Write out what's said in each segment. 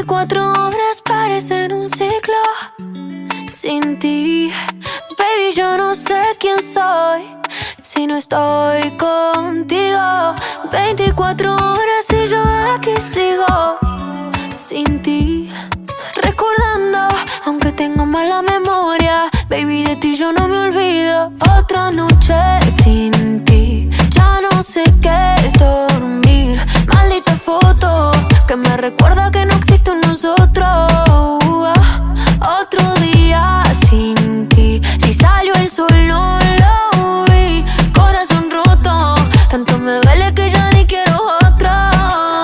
24 horas parecen un ciclo sin ti. Baby, yo no sé quién soy si no estoy contigo. 24 horas y yo aquí sigo sin ti, recordando, aunque tengo mala memoria. Baby, de ti yo no me olvido. Otra noche sin ti, ya no sé qué es dormir. Maldita foto que me recuerda que no existe un nosotros. Otro día sin ti, si salió el sol no lo vi. Corazón roto, tanto me duele que ya ni quiero otra.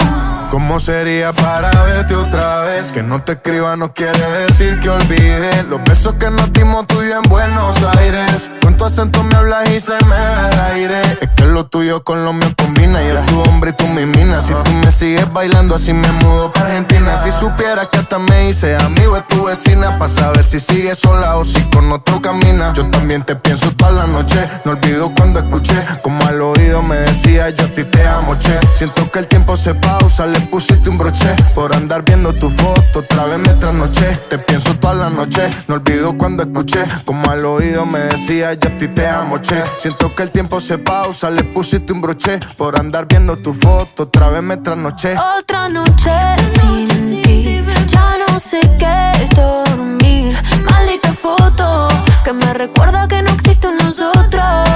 ¿Cómo sería para verte otra vez? Que no te escriba no quiere decir que olvide los besos que nos dimos tú y yo en Buenos Aires. Con tu acento me hablas y se me va el aire. Es que lo tuyo con lo mío combina. Yo tu hombre y tú mi mina. Si tú me sigues bailando así me mudo para Argentina. Si supieras que hasta me hice amigo de tu vecina, pa' saber si sigues sola o si con otro camina. Yo también te pienso toda la noche. No olvido cuando escuché como al oído me decía yo a ti te amo, che. Siento que el tiempo se pausa, le pusiste un broche por andar viendo tu foto, otra vez me trasnoché. Te pienso toda la noche, no olvido cuando escuché como al oído me decía yo a ti te amo, che. Siento que el tiempo se pausa, le pusiste un broche por andar viendo tu foto, otra vez me trasnoché. Otra noche sin ti, ya no sé qué es dormir. Maldita foto que me recuerda que no existe un nosotros.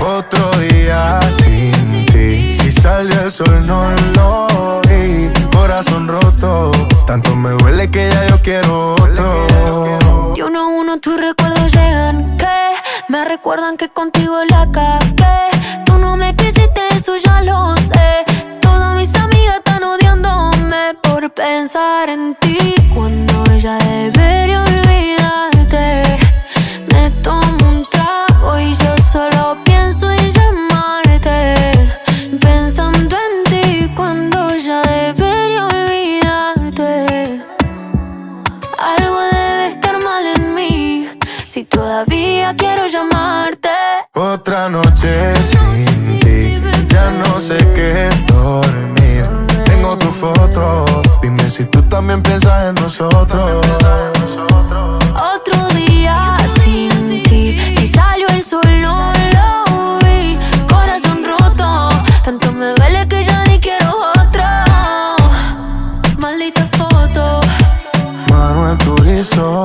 Otro día sin ti, si salió el sol no lo vi. Corazón roto, tanto me duele que ya yo quiero otro. Y uno a uno tus recuerdos llegan que me recuerdan que contigo la cagué. Tú no me quisiste, eso ya lo sé. Todas mis amigas están odiándome por pensar en ti, cuando ella debería olvidarte. Me tomo un trago y yo solo pienso en llamarte, pensando en ti cuando ya debería olvidarte. Algo debe estar mal en mí si todavía quiero llamarte. Otra noche sin ti, ya no sé qué es dormir. Tengo tu foto, dime si tú también piensas en nosotros. Otro día sin ti, si salió el sol no lo vi. Corazón roto, tanto me duele que ya ni quiero otra. Maldita foto. Manuel Turizo.